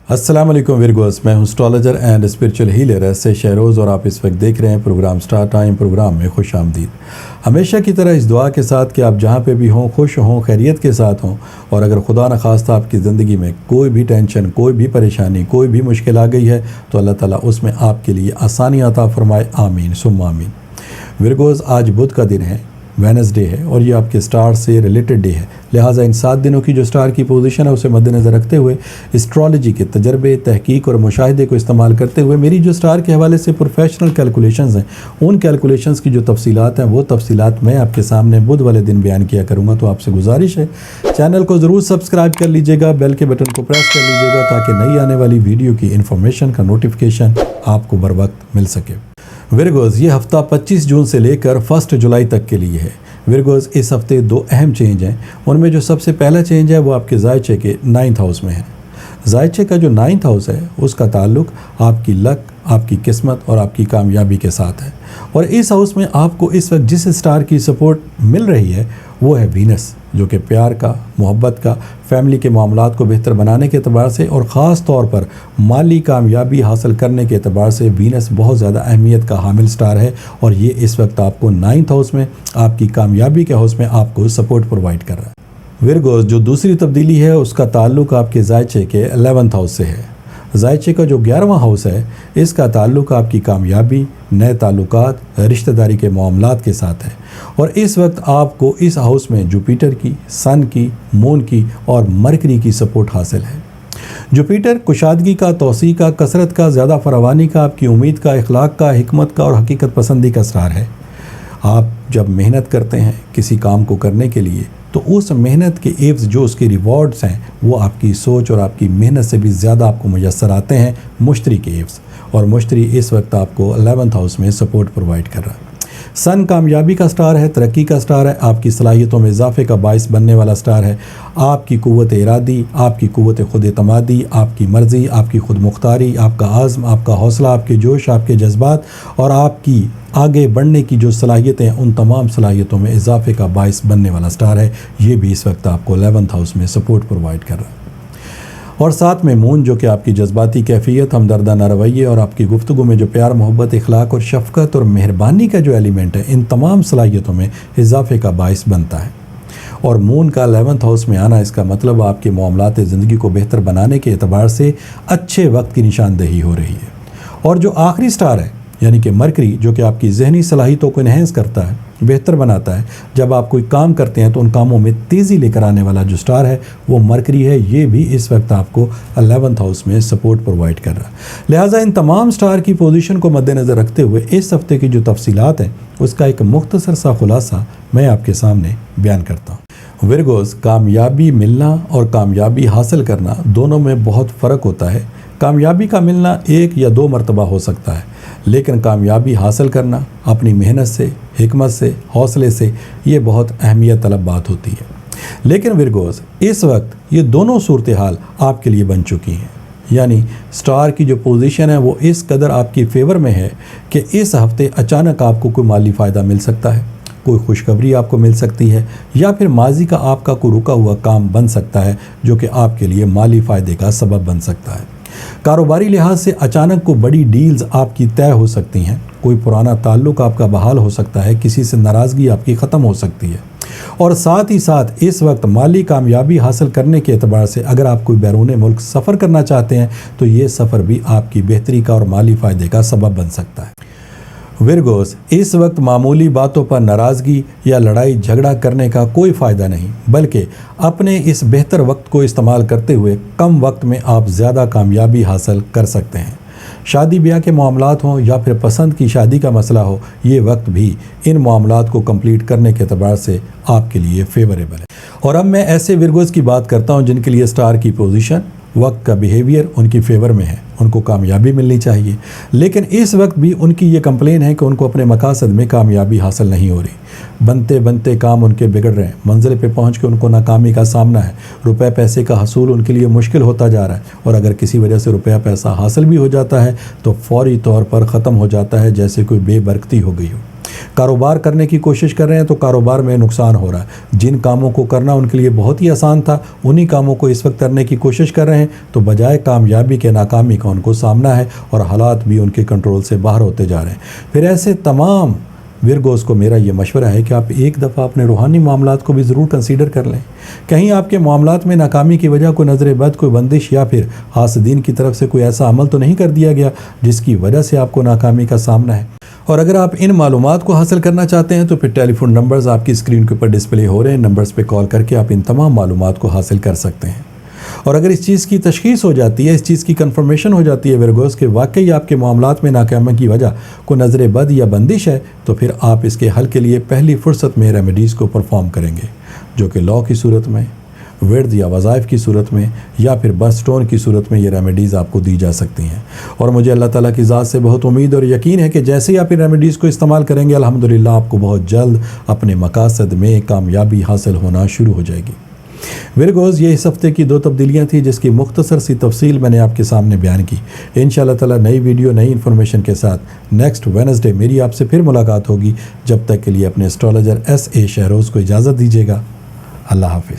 अस्सलाम वालेकुम विरगोस, मैं हूं एस्ट्रोलॉजर एंड स्पिरिचुअल हीलर ऐसे शहरोज़ और आप इस वक्त देख रहे हैं प्रोग्राम स्टार टाइम। प्रोग्राम में खुश आमदीद। हमेशा की तरह इस दुआ के साथ कि आप जहां पे भी हों खुश हों, खैरियत के साथ हों, और अगर खुदा न खास्ता आपकी ज़िंदगी में कोई भी टेंशन, कोई भी परेशानी, कोई भी मुश्किल आ गई है तो अल्लाह ताला उसमें आपके लिए आसानी अता फरमाए। आमीन सुम्मा आमीन। विरगोस, आज बुध का दिन है, वेडनेसडे है और ये आपके स्टार से रिलेटेड डे है। लिहाजा इन 7 दिनों की जो स्टार की पोजीशन है उसे मद्देनज़र रखते हुए एस्ट्रोलॉजी के तजर्बे, तहकीक और मुशाहिदे को इस्तेमाल करते हुए मेरी जो स्टार के हवाले से प्रोफेशनल कैलकुलेशंस हैं, उन कैलकुलेशंस की जो तफसीलात हैं वो तफसीलात मैं आपके सामने बुध वाले दिन बयान किया करूँगा। तो आपसे गुजारिश है, चैनल को ज़रूर सब्सक्राइब कर लीजिएगा, बेल के बटन को प्रेस कर लीजिएगा ताकि नई आने वाली वीडियो की इन्फॉर्मेशन का नोटिफिकेशन आपको बर वक्त मिल सके। विरगोस, ये हफ़्ता 25 जून से लेकर 1 जुलाई तक के लिए है। विरगोस, इस हफ्ते 2 अहम चेंज हैं। उनमें जो सबसे पहला चेंज है वो आपके ज़ायचे के 9th हाउस में है। ज़ायचे का जो 9th हाउस है उसका ताल्लुक आपकी लक, आपकी किस्मत और आपकी कामयाबी के साथ है। और इस हाउस में आपको इस वक्त जिस स्टार की सपोर्ट मिल रही है वो है वीनस, जो कि प्यार का, मोहब्बत का, फैमिली के मामलात को बेहतर बनाने के अतबार से और ख़ास तौर पर माली कामयाबी हासिल करने के अतबार से वीनस बहुत ज़्यादा अहमियत का हामिल स्टार है। और ये इस वक्त आपको 9th हाउस में, आपकी कामयाबी के हाउस में आपको सपोर्ट प्रोवाइड कर रहा है। विरगोस, जो दूसरी तब्दीली है उसका ताल्लुक आपके ज़ायचे के 11th हाउस से है। ज़ायचे का जो 11वां हाउस है इसका ताल्लुक आपकी कामयाबी, नए ताल्लुकात, रिश्तेदारी के मामलात के साथ है। और इस वक्त आपको इस हाउस में जुपिटर की, सन की, मून की और मरकरी की सपोर्ट हासिल है। जुपिटर कुशादगी का, तौसी का, कसरत का, ज़्यादा फरावानी का, आपकी उम्मीद का, इखलाक का, हिकमत का और हकीकत पसंदी का स्टार है। आप जब मेहनत करते हैं किसी काम को करने के लिए तो उस मेहनत के एव्स जो उसके रिवॉर्ड्स हैं वो आपकी सोच और आपकी मेहनत से भी ज़्यादा आपको मुयस्सर आते हैं मुश्तरी के एव्स। और मुश्तरी इस वक्त आपको 11th हाउस में सपोर्ट प्रोवाइड कर रहा है। सन कामयाबी का स्टार है, तरक्की का स्टार है, आपकी सलाहियतों में इजाफे का बाइस बनने वाला स्टार है। आपकी क़ुव्वत इरादी, आपकी क़ुव्वत खुद एतमादी, आपकी मर्ज़ी, आपकी खुद मुख्तारी, आपका आज़्म, आपका हौसला, आपके जोश, आपके जज्बात और आपकी आगे बढ़ने की जो सलाहियतें हैं उन तमाम सलाहियतों में इजाफे का बाइस बनने वाला स्टार है। ये भी इस वक्त आपको 11th हाउस में सपोर्ट प्रोवाइड कर रहा है। और साथ में मून, जो कि आपकी जज्बाती कैफियत, हमदर्दाना रवैये और आपकी गुफ्तगू में जो प्यार, मोहब्बत, इखलाक और शफ़क़त और मेहरबानी का जो एलिमेंट है, इन तमाम सलाहियतों में इजाफे का बाइस बनता है। और मून का 11th हाउस में आना, इसका मतलब आपके मामलात ज़िंदगी को बेहतर बनाने के एतबार से अच्छे वक्त की निशानदेही हो रही है। और जो आखिरी स्टार है यानी कि मरकरी, जो कि आपकी जहनी सलाहियतों को इन्हेंस करता है, बेहतर बनाता है। जब आप कोई काम करते हैं तो उन कामों में तेज़ी लेकर आने वाला जो स्टार है वो मरकरी है। ये भी इस वक्त आपको 11th हाउस में सपोर्ट प्रोवाइड कर रहा है। लिहाजा इन तमाम स्टार की पोजीशन को मद्देनज़र रखते हुए इस हफ्ते की जो तफसीलात हैं उसका एक मुख्तसर सा खुलासा मैं आपके सामने बयान करता हूँ। विरगोस, कामयाबी मिलना और कामयाबी हासिल करना दोनों में बहुत फ़र्क होता है। कामयाबी का मिलना 1 या 2 मरतबा हो सकता है, लेकिन कामयाबी हासिल करना अपनी मेहनत से, हिकमत से, हौसले से, ये बहुत अहमियत तलब बात होती है। लेकिन विरगोस, इस वक्त ये दोनों सूरत हाल आपके लिए बन चुकी हैं। यानी स्टार की जो पोजीशन है वो इस कदर आपकी फेवर में है कि इस हफ्ते अचानक आपको कोई माली फ़ायदा मिल सकता है, कोई खुशखबरी आपको मिल सकती है, या फिर माजी का आपका कोई रुका हुआ काम बन सकता है जो कि आपके लिए माली फ़ायदे का सबब बन सकता है। कारोबारी लिहाज से अचानक को बड़ी डील्स आपकी तय हो सकती हैं। कोई पुराना ताल्लुक आपका बहाल हो सकता है, किसी से नाराज़गी आपकी ख़त्म हो सकती है। और साथ ही साथ इस वक्त माली कामयाबी हासिल करने के एतबार से अगर आप कोई बैरून मुल्क सफ़र करना चाहते हैं तो ये सफ़र भी आपकी बेहतरी का और माली फ़ायदे का सबब बन सकता है। विरगोस, इस वक्त मामूली बातों पर नाराज़गी या लड़ाई झगड़ा करने का कोई फ़ायदा नहीं, बल्कि अपने इस बेहतर वक्त को इस्तेमाल करते हुए कम वक्त में आप ज़्यादा कामयाबी हासिल कर सकते हैं। शादी ब्याह के मामलात हों या फिर पसंद की शादी का मसला हो, ये वक्त भी इन मामलात को कंप्लीट करने के एतबार से आपके लिए फेवरेबल है। और अब मैं ऐसे विरगोस की बात करता हूँ जिनके लिए स्टार की पोजीशन, वक्त का बिहेवियर उनकी फेवर में है, उनको कामयाबी मिलनी चाहिए। लेकिन इस वक्त भी उनकी ये कंप्लेन है कि उनको अपने मकासद में कामयाबी हासिल नहीं हो रही। बनते बनते काम उनके बिगड़ रहे हैं, मंजिल पे पहुंच के उनको नाकामी का सामना है, रुपए पैसे का हसूल उनके लिए मुश्किल होता जा रहा है। और अगर किसी वजह से रुपया पैसा हासिल भी हो जाता है तो फौरी तौर पर ख़त्म हो जाता है जैसे कोई बेबरकती हो गई हो। कारोबार करने की कोशिश कर रहे हैं तो कारोबार में नुकसान हो रहा है। जिन कामों को करना उनके लिए बहुत ही आसान था, उन्हीं कामों को इस वक्त करने की कोशिश कर रहे हैं तो बजाय कामयाबी के नाकामी का उनको सामना है और हालात भी उनके कंट्रोल से बाहर होते जा रहे हैं। फिर ऐसे तमाम विरगोस को मेरा ये मशवरा है कि आप एक दफ़ा अपने रूहानी मामलात को भी ज़रूर कंसीडर कर लें। कहीं आपके मामलात में नाकामी की वजह कोई नज़र बद, कोई बंदिश या फिर हासदीन की तरफ से कोई ऐसा अमल तो नहीं कर दिया गया जिसकी वजह से आपको नाकामी का सामना है। और अगर आप इन मालूमात को हासिल करना चाहते हैं तो फिर टेलीफोन नंबर्स आपकी स्क्रीन के ऊपर डिस्प्ले हो रहे हैं, नंबर्स पर कॉल करके आप इन तमाम मालूमात को हासिल कर सकते हैं। और अगर इस चीज़ की तशख़ीस हो जाती है, इस चीज़ की कंफर्मेशन हो जाती है विरगोस के वाकई आपके मामलात में नाकामी की वजह को नज़र बद या बंदिश है, तो फिर आप इसके हल के लिए पहली फ़ुर्सत में रेमेडीज़ को परफॉर्म करेंगे, जो कि लॉ की सूरत में, विर्द या वज़ाइफ की सूरत में या फिर बस स्टोन की सूरत में ये रेमेडीज़ आपको दी जा सकती हैं। और मुझे अल्लाह ताला की ज़ात से बहुत उम्मीद और यकीन है कि जैसे ही आप इन रेमेडीज़ को इस्तेमाल करेंगे अल्हम्दुलिल्लाह आपको बहुत जल्द अपने मकासद में कामयाबी हासिल होना शुरू हो जाएगी। विरगोज़, ये इस हफ्ते की 2 तब्दीलियाँ थी जिसकी मुख्तसर सी तफसील मैंने आपके सामने बयान की। इंशाअल्लाह ताला नई वीडियो नई इन्फॉर्मेशन के साथ नेक्स्ट वेडनेसडे मेरी आपसे फिर मुलाकात होगी। जब तक के लिए अपने एस्ट्रोलॉजर SA शहरोज़ को इजाज़त दीजिएगा। अल्लाह हाफिज़।